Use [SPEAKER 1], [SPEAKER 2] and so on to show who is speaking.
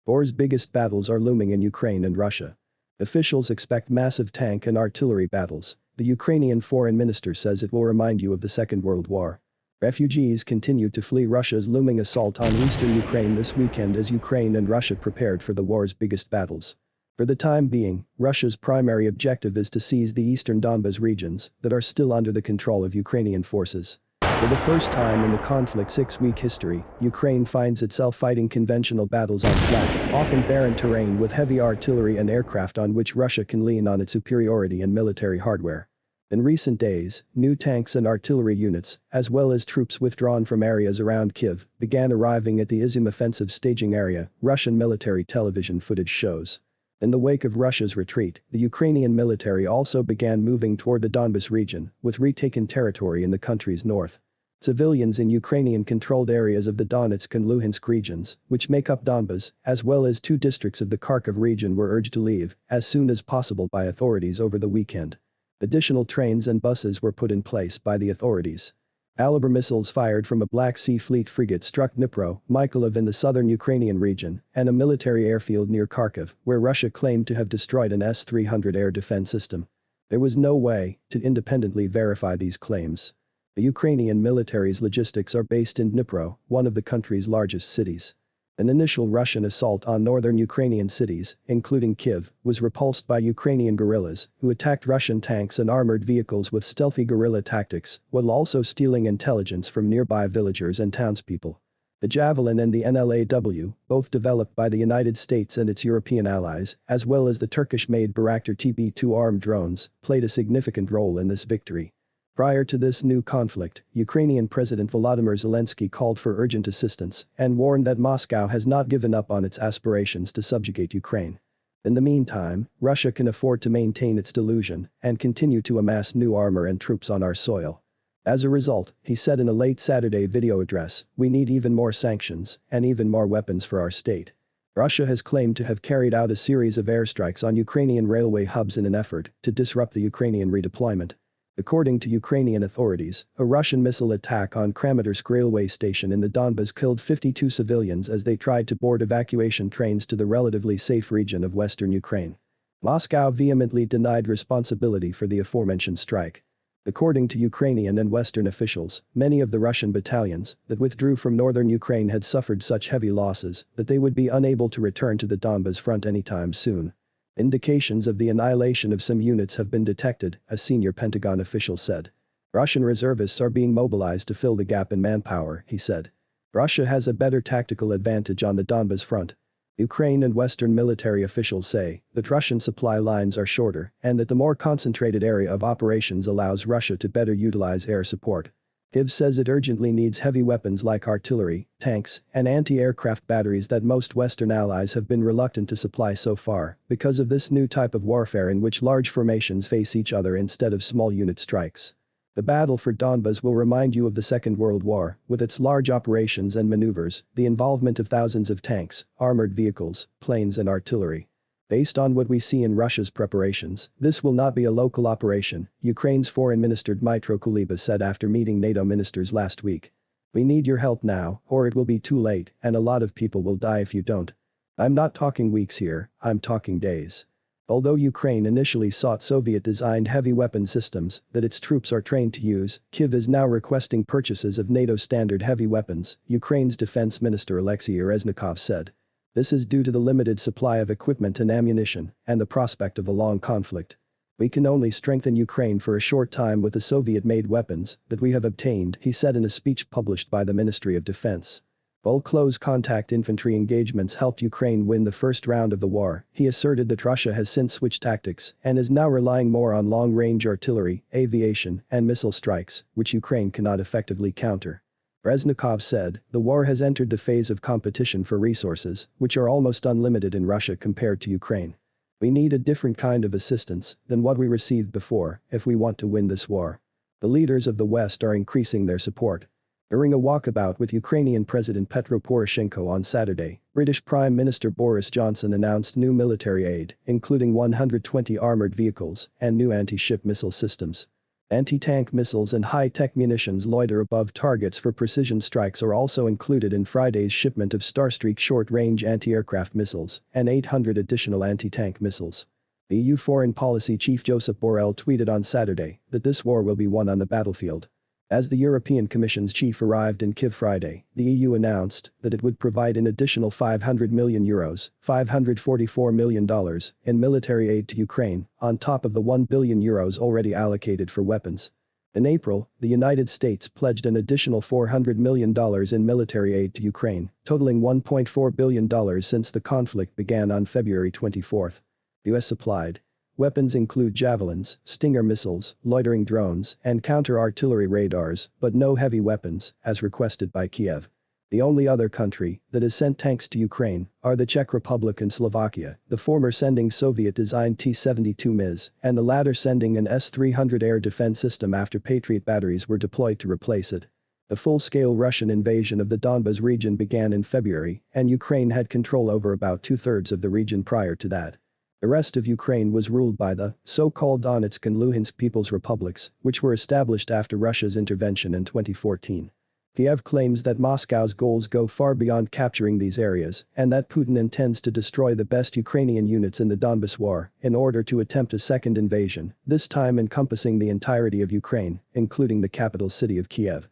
[SPEAKER 1] War's biggest battles are looming in Ukraine and Russia. Officials expect massive tank and artillery battles. The Ukrainian foreign minister says it will remind you of the Second World War. Refugees continued to flee Russia's looming assault on eastern Ukraine this weekend as Ukraine and Russia prepared for the war's biggest battles. For the time being, Russia's primary objective is to seize the eastern Donbas regions that are still under the control of Ukrainian forces. For the first time in the conflict's 6-week history, Ukraine finds itself fighting conventional battles on flat, often barren terrain with heavy artillery and aircraft on which Russia can lean on its superiority in military hardware. In recent days, new tanks and artillery units, as well as troops withdrawn from areas around Kyiv, began arriving at the Izium offensive staging area, Russian military television footage shows. In the wake of Russia's retreat, the Ukrainian military also began moving toward the Donbas region, with retaken territory in the country's north. Civilians in Ukrainian-controlled areas of the Donetsk and Luhansk regions, which make up Donbas, as well as 2 districts of the Kharkiv region were urged to leave as soon as possible by authorities over the weekend. Additional trains and buses were put in place by the authorities. Caliber missiles fired from a Black Sea Fleet frigate struck Dnipro, Mykolaiv in the southern Ukrainian region, and a military airfield near Kharkiv, where Russia claimed to have destroyed an S-300 air defense system. There was no way to independently verify these claims. The Ukrainian military's logistics are based in Dnipro, one of the country's largest cities. An initial Russian assault on northern Ukrainian cities, including Kyiv, was repulsed by Ukrainian guerrillas, who attacked Russian tanks and armored vehicles with stealthy guerrilla tactics, while also stealing intelligence from nearby villagers and townspeople. The Javelin and the NLAW, both developed by the United States and its European allies, as well as the Turkish-made Bayraktar TB2 armed drones, played a significant role in this victory. Prior to this new conflict, Ukrainian President Volodymyr Zelensky called for urgent assistance and warned that Moscow has not given up on its aspirations to subjugate Ukraine. In the meantime, Russia can afford to maintain its delusion and continue to amass new armor and troops on our soil. As a result, he said in a late Saturday video address, we need even more sanctions and even more weapons for our state. Russia has claimed to have carried out a series of airstrikes on Ukrainian railway hubs in an effort to disrupt the Ukrainian redeployment. According to Ukrainian authorities, a Russian missile attack on Kramatorsk railway station in the Donbas killed 52 civilians as they tried to board evacuation trains to the relatively safe region of western Ukraine. Moscow vehemently denied responsibility for the aforementioned strike. According to Ukrainian and Western officials, many of the Russian battalions that withdrew from northern Ukraine had suffered such heavy losses that they would be unable to return to the Donbas front anytime soon. Indications of the annihilation of some units have been detected, a senior Pentagon official said. Russian reservists are being mobilized to fill the gap in manpower, he said. Russia has a better tactical advantage on the Donbas front. Ukraine and Western military officials say that Russian supply lines are shorter and that the more concentrated area of operations allows Russia to better utilize air support. Kyiv says it urgently needs heavy weapons like artillery, tanks, and anti-aircraft batteries that most Western allies have been reluctant to supply so far because of this new type of warfare in which large formations face each other instead of small unit strikes. The battle for Donbas will remind you of the Second World War, with its large operations and maneuvers, the involvement of thousands of tanks, armored vehicles, planes and artillery. Based on what we see in Russia's preparations, this will not be a local operation, Ukraine's Foreign Minister Dmytro Kuleba said after meeting NATO ministers last week. We need your help now, or it will be too late, and a lot of people will die if you don't. I'm not talking weeks here, I'm talking days. Although Ukraine initially sought Soviet-designed heavy weapon systems that its troops are trained to use, Kyiv is now requesting purchases of NATO standard heavy weapons, Ukraine's Defense Minister Vladimir Reznikov said. This is due to the limited supply of equipment and ammunition and the prospect of a long conflict. We can only strengthen Ukraine for a short time with the Soviet-made weapons that we have obtained, he said in a speech published by the Ministry of Defense. While close-contact infantry engagements helped Ukraine win the first round of the war, he asserted that Russia has since switched tactics and is now relying more on long-range artillery, aviation, and missile strikes, which Ukraine cannot effectively counter. Reznikov said, the war has entered the phase of competition for resources, which are almost unlimited in Russia compared to Ukraine. We need a different kind of assistance than what we received before if we want to win this war. The leaders of the West are increasing their support. During a walkabout with Ukrainian President Petro Poroshenko on Saturday, British Prime Minister Boris Johnson announced new military aid, including 120 armored vehicles and new anti-ship missile systems. Anti-tank missiles and high-tech munitions loiter above targets for precision strikes are also included in Friday's shipment of Starstreak short-range anti-aircraft missiles and 800 additional anti-tank missiles. The EU Foreign Policy Chief Josep Borrell tweeted on Saturday that this war will be won on the battlefield. As the European Commission's chief arrived in Kyiv Friday, the EU announced that it would provide an additional €500 million, $544 million, in military aid to Ukraine, on top of the €1 billion already allocated for weapons. In April, the United States pledged an additional $400 million in military aid to Ukraine, totaling $1.4 billion since the conflict began on February 24. US supplied weapons include javelins, Stinger missiles, loitering drones, and counter-artillery radars, but no heavy weapons, as requested by Kiev. The only other country that has sent tanks to Ukraine are the Czech Republic and Slovakia, the former sending Soviet-designed T-72 MiZ, and the latter sending an S-300 air defense system after Patriot batteries were deployed to replace it. The full-scale Russian invasion of the Donbas region began in February, and Ukraine had control over about two-thirds of the region prior to that. The rest of Ukraine was ruled by the so-called Donetsk and Luhansk People's Republics, which were established after Russia's intervention in 2014. Kiev claims that Moscow's goals go far beyond capturing these areas and that Putin intends to destroy the best Ukrainian units in the Donbas war in order to attempt a second invasion, this time encompassing the entirety of Ukraine, including the capital city of Kiev.